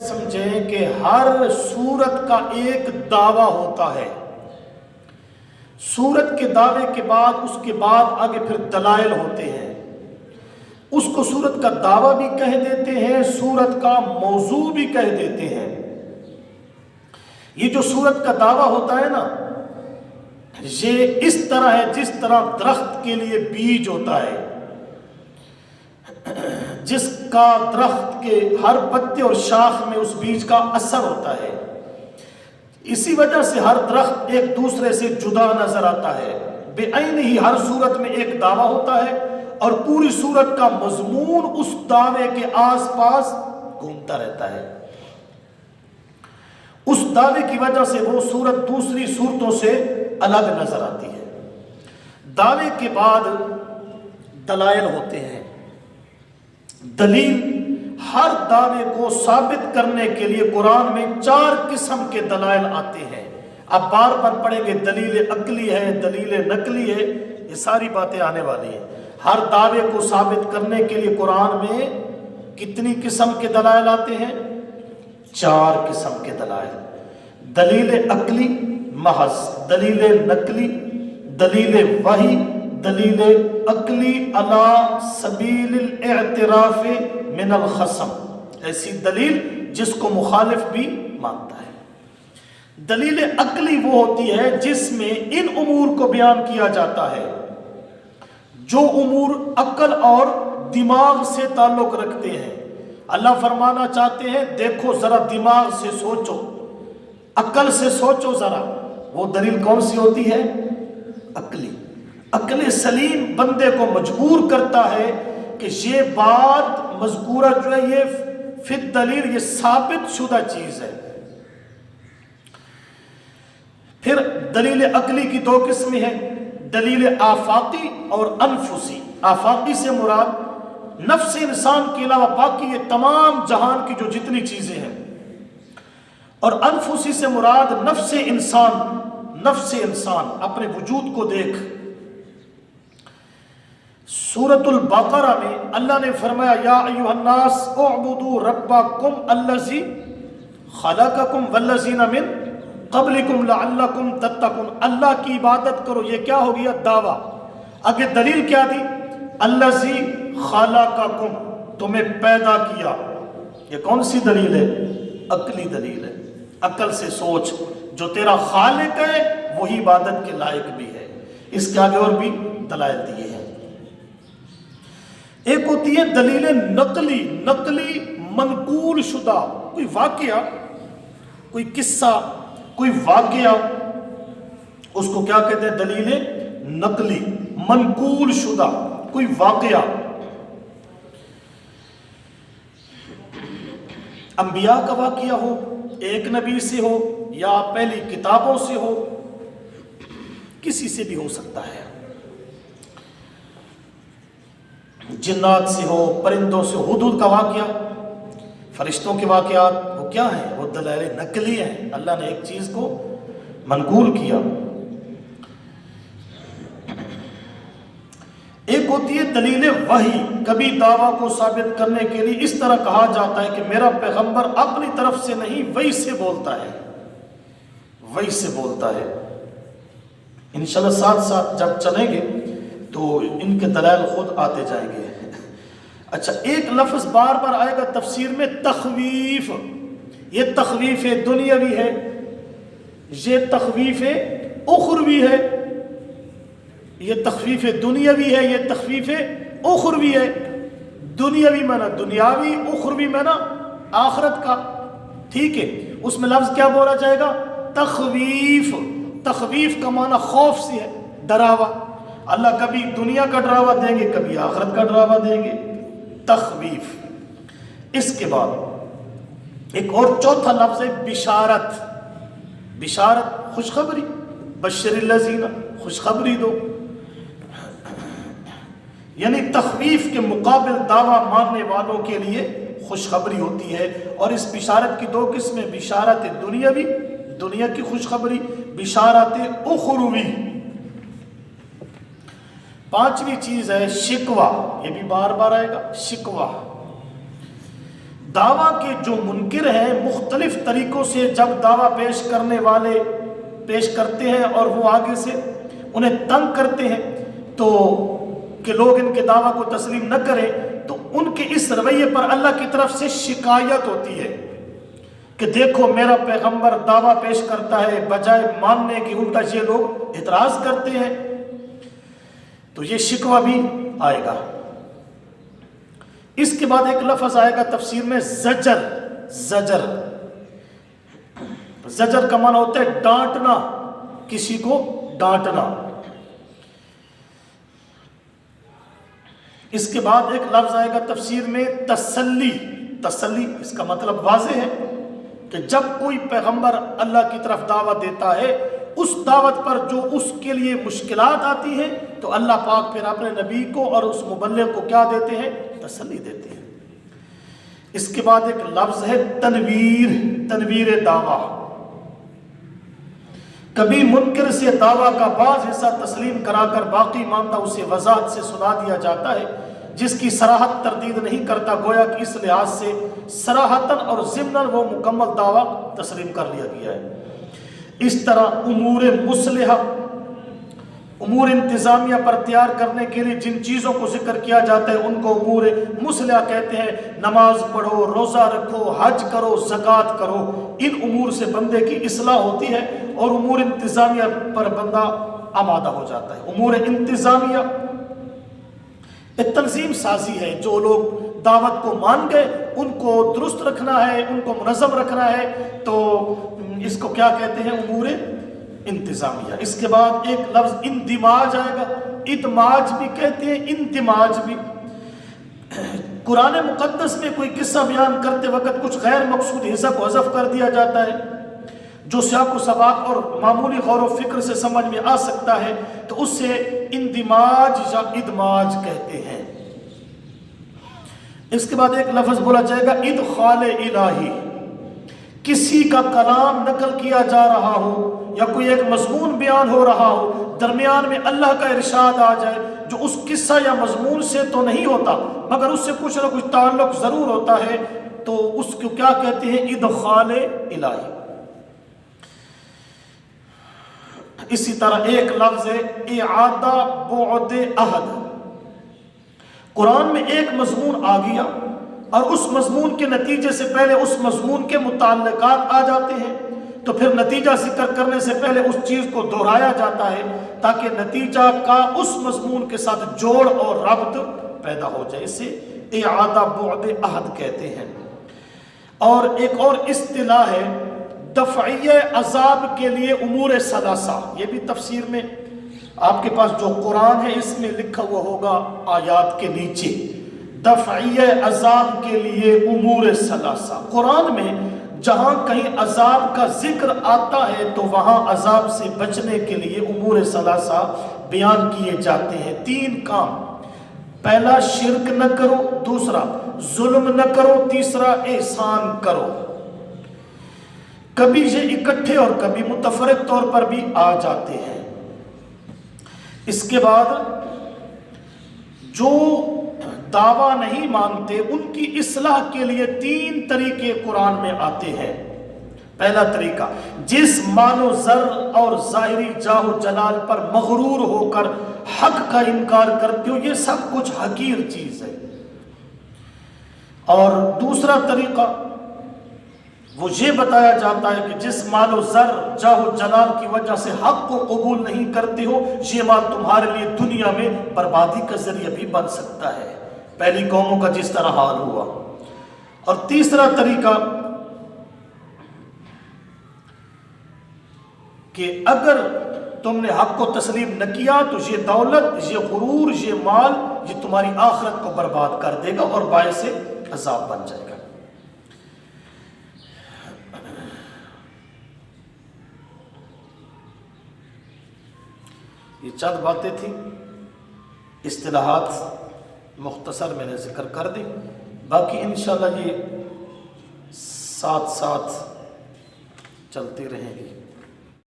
سمجھیں کہ ہر سورت کا ایک دعویٰ ہوتا ہے. سورت کے دعوے کے بعد اس کے بعد آگے پھر دلائل ہوتے ہیں. اس کو سورت کا دعویٰ بھی کہہ دیتے ہیں، سورت کا موضوع بھی کہہ دیتے ہیں. یہ جو سورت کا دعویٰ ہوتا ہے نا، یہ اس طرح ہے جس طرح درخت کے لیے بیج ہوتا ہے، جس کا درخت کے ہر پتے اور شاخ میں اس بیج کا اثر ہوتا ہے. اسی وجہ سے ہر درخت ایک دوسرے سے جدا نظر آتا ہے. بے عین ہی ہر صورت میں ایک دعویٰ ہوتا ہے اور پوری صورت کا مضمون اس دعوے کے آس پاس گھومتا رہتا ہے. اس دعوے کی وجہ سے وہ صورت دوسری صورتوں سے الگ نظر آتی ہے. دعوے کے بعد دلائل ہوتے ہیں. دلیل ہر دعوے کو ثابت کرنے کے لیے قرآن میں 4 قسم کے دلائل آتے ہیں. آپ بار بار پڑھیں گے، دلیل عقلی ہے، دلیل نقلی ہے، یہ ساری باتیں آنے والی ہیں. ہر دعوے کو ثابت کرنے کے لیے قرآن میں کتنی قسم کے دلائل آتے ہیں؟ 4 قسم کے دلائل. دلیل عقلی محض، دلیل نقلی، دلیل وحی، دلیل عقلی علی سبیل الاعتراف من الخصم، ایسی دلیل جس کو مخالف بھی مانتا ہے. دلیل عقلی وہ ہوتی ہے جس میں ان امور کو بیان کیا جاتا ہے جو امور عقل اور دماغ سے تعلق رکھتے ہیں. اللہ فرمانا چاہتے ہیں دیکھو ذرا دماغ سے سوچو، عقل سے سوچو ذرا. وہ دلیل کون سی ہوتی ہے؟ عقلی. عقل سلیم بندے کو مجبور کرتا ہے کہ یہ بات مذکورہ جو ہے یہ فی الدلیل، یہ ثابت شدہ چیز ہے. پھر دلیل عقلی کی 2 قسمیں ہیں، دلیل آفاقی اور انفسی. آفاقی سے مراد نفس انسان کے علاوہ باقی یہ تمام جہان کی جو جتنی چیزیں ہیں، اور انفسی سے مراد نفس انسان. نفس انسان اپنے وجود کو دیکھ. سورۃ البقرہ میں اللہ نے فرمایا یا ایھا الناس اعبدوا ربکم الذی خلقکم والذین من قبلکم لعلکم تتقون. اللہ کی عبادت کرو. یہ کیا ہو گیا؟ دعویٰ. آگے دلیل کیا دی؟ الذی خلقکم، تمہیں پیدا کیا. یہ کون سی دلیل ہے؟ عقلی دلیل ہے. عقل سے سوچ، جو تیرا خالق ہے وہی عبادت کے لائق بھی ہے. اس کے آگے اور بھی دلائل دیے ہیں. ایک ہوتی ہے دلیل نقلی. نقلی منقول شدہ کوئی واقعہ، کوئی قصہ، کوئی واقعہ، اس کو کیا کہتے ہیں؟ دلیل نقلی. منقول شدہ کوئی واقعہ. انبیاء کا واقعہ ہو، ایک نبی سے ہو یا پہلی کتابوں سے ہو، کسی سے بھی ہو سکتا ہے. جنات سے ہو، پرندوں سے، حدود کا واقعہ، فرشتوں کے واقعات، وہ کیا ہیں؟ وہ دلائل نقلی ہیں. اللہ نے ایک چیز کو منقول کیا. ایک ہوتی ہے دلیل وحی. کبھی دعویٰ کو ثابت کرنے کے لیے اس طرح کہا جاتا ہے کہ میرا پیغمبر اپنی طرف سے نہیں، وحی سے بولتا ہے. وحی سے بولتا ہے. انشاءاللہ ساتھ ساتھ جب چلیں گے تو ان کے دلائل خود آتے جائیں گے. اچھا، ایک لفظ بار بار آئے گا تفسیر میں، تخویف. یہ تخویف دنیاوی ہے، یہ تخویف اخروی ہے. یہ تخفیف دنیاوی ہے، یہ تخفیف اخروی ہے. دنیاوی معنی دنیاوی، اخروی معنی آخرت کا. ٹھیک ہے، اس میں لفظ کیا بولا جائے گا؟ تخویف. تخویف کا معنی خوف سے ہے، ڈراوا. اللہ کبھی دنیا کا ڈراوا دیں گے، کبھی آخرت کا ڈراوا دیں گے. تخویف. اس کے بعد ایک اور چوتھا لفظ ہے بشارت. بشارت خوشخبری. بشر الذین، خوشخبری دو. یعنی تخویف کے مقابل دعویٰ ماننے والوں کے لیے خوشخبری ہوتی ہے. اور اس بشارت کی 2 قسمیں، بشارت دنیاوی، دنیا کی خوشخبری، بشارت اخروی. 5ویں چیز ہے شکوہ. یہ بھی بار بار آئے گا، شکوہ. دعویٰ کے جو منکر ہیں مختلف طریقوں سے جب دعویٰ پیش کرنے والے پیش کرتے ہیں اور وہ آگے سے انہیں تنگ کرتے ہیں تو کہ لوگ ان کے دعویٰ کو تسلیم نہ کریں، تو ان کے اس رویے پر اللہ کی طرف سے شکایت ہوتی ہے کہ دیکھو میرا پیغمبر دعویٰ پیش کرتا ہے، بجائے ماننے کی الٹا یہ لوگ اعتراض کرتے ہیں، تو یہ شکوہ بھی آئے گا۔ اس کے بعد ایک لفظ آئے گا تفسیر میں زجر۔ زجر زجر کا معنی ہوتا ہے ڈانٹنا، کسی کو ڈانٹنا۔ اس کے بعد ایک لفظ آئے گا تفسیر میں تسلی۔ تسلی اس کا مطلب واضح ہے کہ جب کوئی پیغمبر اللہ کی طرف دعوت دیتا ہے، اس دعوت پر جو اس کے لیے مشکلات آتی ہیں تو اللہ پاک پھر اپنے نبی کو اور اس مبلغ کو کیا دیتے ہیں؟ تسلی دیتے ہیں۔ اس کے بعد ایک لفظ ہے تنویر۔ تنویر دعویٰ، کبھی منکر سے دعویٰ کا بعض حصہ تسلیم کرا کر باقی ماندہ اسے وضاحت سے سنا دیا جاتا ہے، جس کی صراحت تردید نہیں کرتا، گویا کہ اس لحاظ سے صراحتاً اور ضمناً وہ مکمل دعویٰ تسلیم کر لیا گیا ہے۔ اس طرح امور مصلحہ، امور انتظامیہ پر تیار کرنے کے لیے جن چیزوں کو ذکر کیا جاتا ہے ان کو امور مصلحہ کہتے ہیں۔ نماز پڑھو، روزہ رکھو، حج کرو، زکوٰۃ کرو، ان امور سے بندے کی اصلاح ہوتی ہے اور امور انتظامیہ پر بندہ آمادہ ہو جاتا ہے۔ امور انتظامیہ تنظیم سازی ہے، جو لوگ دعوت کو مان گئے ان کو درست رکھنا ہے، ان کو منظم رکھنا ہے، تو اس کو کیا کہتے ہیں؟ امور انتظامیہ۔ اس کے بعد ایک لفظ اندماج آئے گا، ادماج بھی کہتے ہیں، اندماج بھی۔ قرآن مقدس میں کوئی قصہ بیان کرتے وقت کچھ غیر مقصود حصہ کو حذف کر دیا جاتا ہے جو سیاق و سباق اور معمولی غور و فکر سے سمجھ میں آ سکتا ہے، تو اس سے اندماج یا ادماج کہتے ہیں۔ اس کے بعد ایک لفظ بولا جائے گا ادخال الہی، کسی کا کلام نقل کیا جا رہا ہو یا کوئی ایک مضمون بیان ہو رہا ہو، درمیان میں اللہ کا ارشاد آ جائے جو اس قصہ یا مضمون سے تو نہیں ہوتا مگر اس سے کچھ نہ کچھ تعلق ضرور ہوتا ہے، تو اس کو کیا کہتے ہیں؟ ادخال الہی۔ اسی طرح ایک لفظ ہے اعادہ بعد عہد۔ قرآن میں ایک مضمون آ گیا اور اس مضمون کے نتیجے سے پہلے اس مضمون کے متعلقات آ جاتے ہیں، تو پھر نتیجہ ذکر کرنے سے پہلے اس چیز کو دہرایا جاتا ہے تاکہ نتیجہ کا اس مضمون کے ساتھ جوڑ اور ربط پیدا ہو جائے، اسے اعادہ بعد عہد کہتے ہیں۔ اور ایک اور اصطلاح ہے دفعیہ عذاب کے لیے امور ثلاثہ، یہ بھی تفسیر میں آپ کے پاس جو قرآن ہے اس میں لکھا ہوا ہوگا آیات کے نیچے، دفعیہ عذاب کے لیے امور ثلاثہ۔ قرآن میں جہاں کہیں عذاب کا ذکر آتا ہے تو وہاں عذاب سے بچنے کے لیے امور ثلاثہ بیان کیے جاتے ہیں۔ 3 کام، پہلا شرک نہ کرو، دوسرا ظلم نہ کرو، تیسرا احسان کرو۔ کبھی یہ اکٹھے اور کبھی متفرق طور پر بھی آ جاتے ہیں۔ اس کے بعد جو دعویٰ نہیں مانتے ان کی اصلاح کے لیے 3 طریقے قرآن میں آتے ہیں۔ پہلا طریقہ، جس مال و زر اور ظاہری جاہ و جلال پر مغرور ہو کر حق کا انکار کرتے ہو، یہ سب کچھ حقیر چیز ہے۔ اور دوسرا طریقہ وہ یہ بتایا جاتا ہے کہ جس مال و زر جاہ و جلال کی وجہ سے حق کو قبول نہیں کرتے ہو، یہ مال تمہارے لیے دنیا میں بربادی کا ذریعہ بھی بن سکتا ہے، پہلی قوموں کا جس طرح حال ہوا۔ اور تیسرا طریقہ کہ اگر تم نے حق کو تسلیم نہ کیا تو یہ دولت، یہ غرور، یہ مال، یہ تمہاری آخرت کو برباد کر دے گا اور باعث عذاب بن جائے گا۔ یہ چند باتیں تھیں، اصطلاحات مختصر میں نے ذکر کر دی، باقی انشاءاللہ یہ ساتھ ساتھ چلتی رہیں گی۔